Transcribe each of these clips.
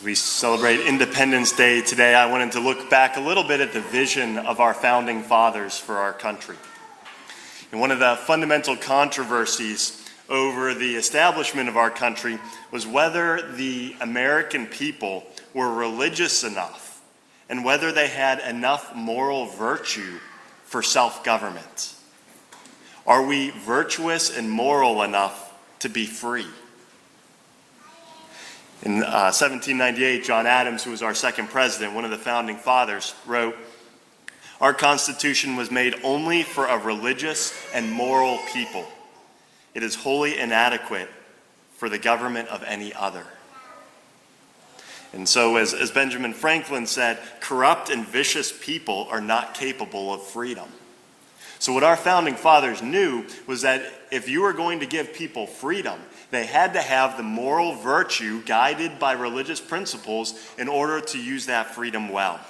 We celebrate Independence Day today. I wanted to look back a little bit at the vision of our founding fathers for our country. And one of the fundamental controversies over the establishment of our country was whether the American people were religious enough and whether they had enough moral virtue for self-government. Are we virtuous and moral enough to be free? In 1798, John Adams, who was our second president, one of the founding fathers, wrote, "Our Constitution was made only for a religious and moral people. It is wholly inadequate for the government of any other." And so, as Benjamin Franklin said, corrupt and vicious people are not capable of freedom. So what our founding fathers knew was that if you were going to give people freedom, they had to have the moral virtue guided by religious principles in order to use that freedom well.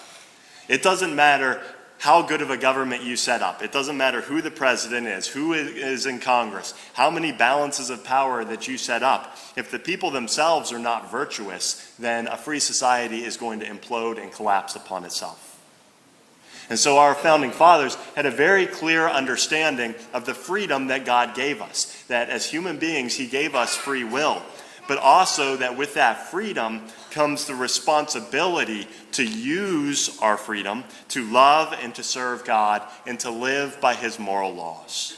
It doesn't matter how good of a government you set up. It doesn't matter who the president is, who is in Congress, how many balances of power that you set up. If the people themselves are not virtuous, then a free society is going to implode and collapse upon itself. And so our founding fathers had a very clear understanding of the freedom that God gave us, that as human beings, He gave us free will, but also that with that freedom comes the responsibility to use our freedom to love and to serve God and to live by His moral laws.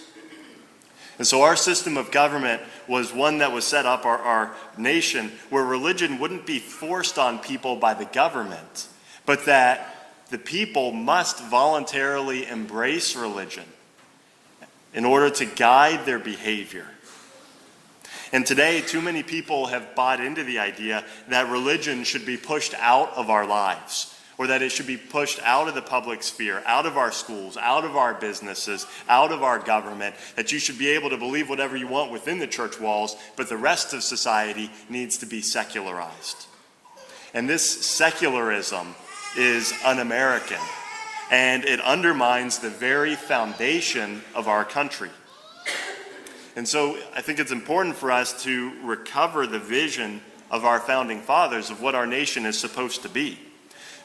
And so our system of government was one that was set up, our nation, where religion wouldn't be forced on people by the government, but that the people must voluntarily embrace religion in order to guide their behavior. And today, too many people have bought into the idea that religion should be pushed out of our lives, or that it should be pushed out of the public sphere, out of our schools, out of our businesses, out of our government, that you should be able to believe whatever you want within the church walls, but the rest of society needs to be secularized. And this secularism is un-American, and it undermines the very foundation of our country. And so I think it's important for us to recover the vision of our founding fathers of what our nation is supposed to be.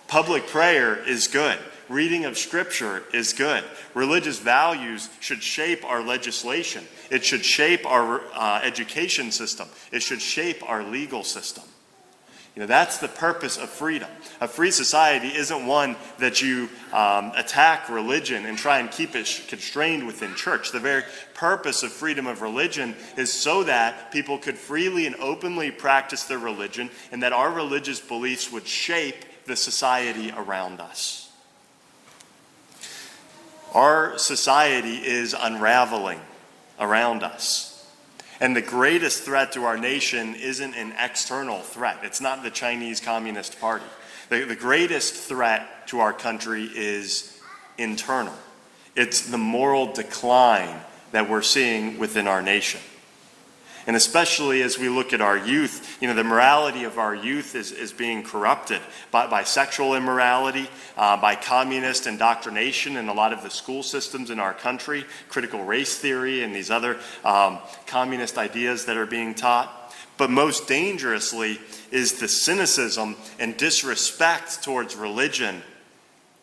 Public prayer is good. Reading of Scripture is good. Religious values should shape our legislation. It should shape our education system. It should shape our legal system. That's the purpose of freedom. A free society isn't one that you attack religion and try and keep it constrained within church. The very purpose of freedom of religion is so that people could freely and openly practice their religion, and that our religious beliefs would shape the society around us. Our society is unraveling around us. And the greatest threat to our nation isn't an external threat. It's not the Chinese Communist Party. The greatest threat to our country is internal. It's the moral decline that we're seeing within our nation. And especially as we look at our youth, the morality of our youth is being corrupted by sexual immorality, by communist indoctrination in a lot of the school systems in our country, critical race theory and these other communist ideas that are being taught. But most dangerously is the cynicism and disrespect towards religion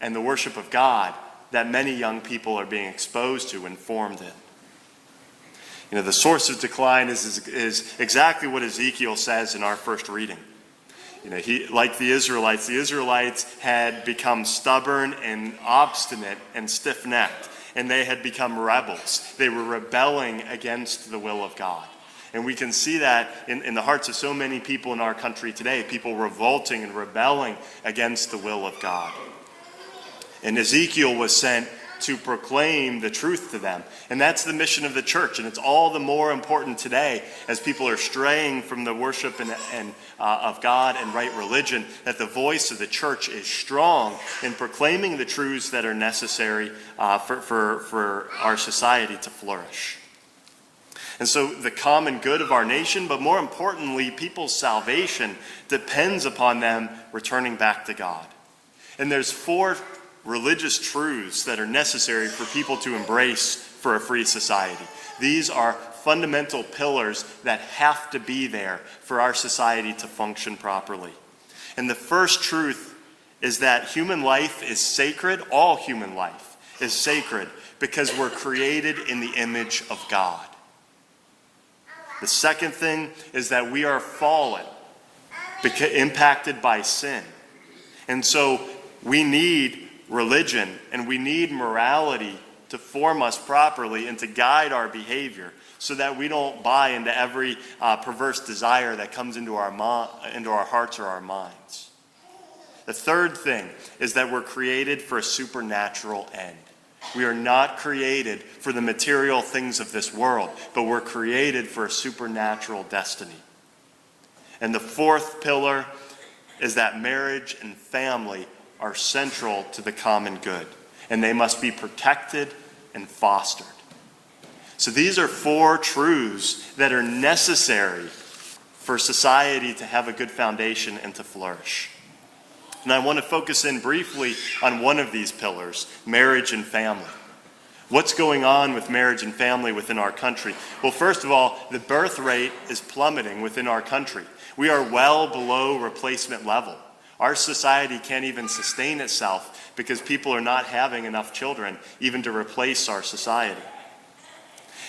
and the worship of God that many young people are being exposed to and formed in. The source of decline is exactly what Ezekiel says in our first reading. Like the Israelites had become stubborn and obstinate and stiff-necked, and they had become rebels. They were rebelling against the will of God. And we can see that in the hearts of so many people in our country today, people revolting and rebelling against the will of God. And Ezekiel was sent to proclaim the truth to them. And that's the mission of the church. And it's all the more important today as people are straying from the worship of God and right religion, that the voice of the church is strong in proclaiming the truths that are necessary for our society to flourish. And so the common good of our nation, but more importantly, people's salvation, depends upon them returning back to God. And there's 4 religious truths that are necessary for people to embrace for a free society. These are fundamental pillars that have to be there for our society to function properly. And the first truth is that human life is sacred. All human life is sacred because we're created in the image of God. The second thing is that we are fallen, impacted by sin. And so we need religion and we need morality to form us properly and to guide our behavior so that we don't buy into every perverse desire that comes into our hearts or our minds. The third thing is that we're created for a supernatural end. We are not created for the material things of this world, but we're created for a supernatural destiny. And the fourth pillar is that marriage and family are central to the common good, and they must be protected and fostered. So these are four truths that are necessary for society to have a good foundation and to flourish. And I want to focus in briefly on one of these pillars, marriage and family. What's going on with marriage and family within our country? Well, first of all, the birth rate is plummeting within our country. We are well below replacement level. Our society can't even sustain itself because people are not having enough children even to replace our society.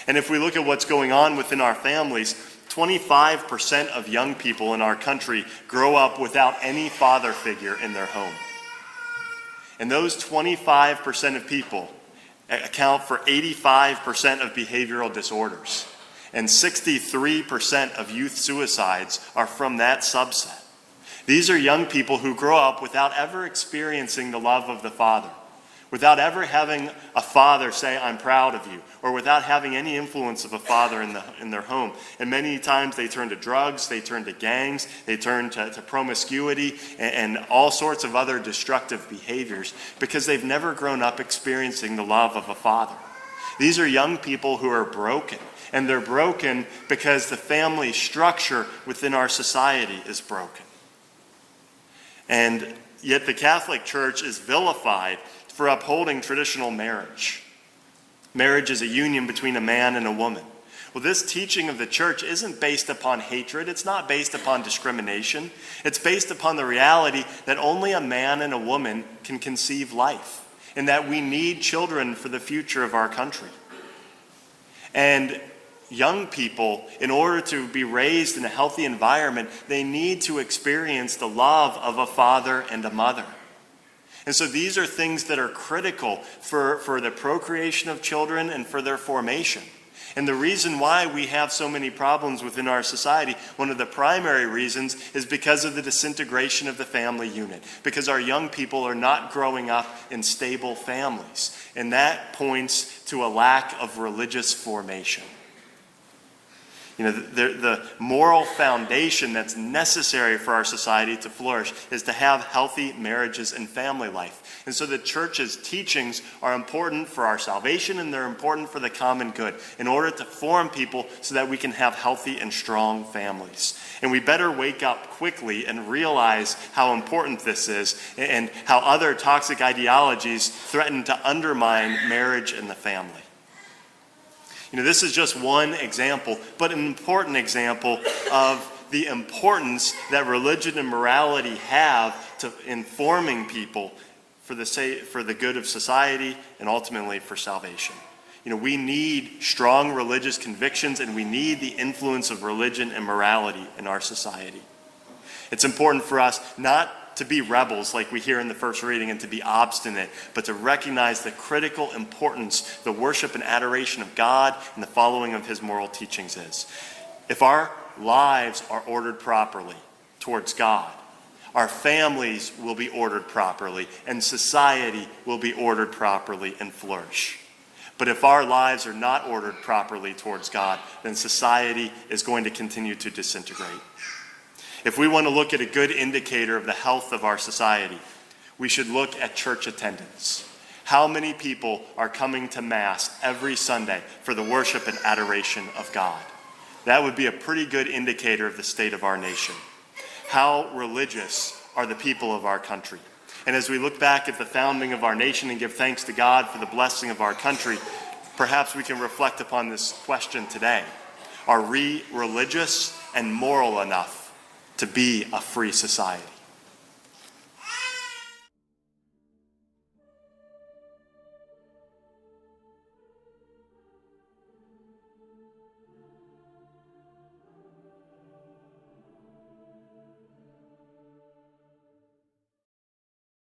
And if we look at what's going on within our families, 25% of young people in our country grow up without any father figure in their home. And those 25% of people account for 85% of behavioral disorders. And 63% of youth suicides are from that subset. These are young people who grow up without ever experiencing the love of the father, without ever having a father say, "I'm proud of you," or without having any influence of a father in their home. And many times they turn to drugs, they turn to gangs, they turn to promiscuity and all sorts of other destructive behaviors because they've never grown up experiencing the love of a father. These are young people who are broken, and they're broken because the family structure within our society is broken. And yet the Catholic Church is vilified for upholding traditional marriage. Marriage is a union between a man and a woman. Well, this teaching of the church isn't based upon hatred. It's not based upon discrimination. It's based upon the reality that only a man and a woman can conceive life, and that we need children for the future of our country. And young people, in order to be raised in a healthy environment, they need to experience the love of a father and a mother. And so these are things that are critical for the procreation of children and for their formation. And the reason why we have so many problems within our society, one of the primary reasons is because of the disintegration of the family unit, because our young people are not growing up in stable families. And that points to a lack of religious formation. You know, the moral foundation that's necessary for our society to flourish is to have healthy marriages and family life. And so the church's teachings are important for our salvation, and they're important for the common good in order to form people so that we can have healthy and strong families. And we better wake up quickly and realize how important this is and how other toxic ideologies threaten to undermine marriage and the family. You know, this is just one example, but an important example of the importance that religion and morality have to informing people for the good of society and ultimately for salvation. You know, we need strong religious convictions, and we need the influence of religion and morality in our society. It's important for us not to be rebels like we hear in the first reading and to be obstinate, but to recognize the critical importance the worship and adoration of God and the following of his moral teachings is. If our lives are ordered properly towards God, our families will be ordered properly, and society will be ordered properly and flourish. But if our lives are not ordered properly towards God, then society is going to continue to disintegrate. If we want to look at a good indicator of the health of our society, we should look at church attendance. How many people are coming to Mass every Sunday for the worship and adoration of God? That would be a pretty good indicator of the state of our nation. How religious are the people of our country? And as we look back at the founding of our nation and give thanks to God for the blessing of our country, perhaps we can reflect upon this question today. Are we religious and moral enough to be a free society?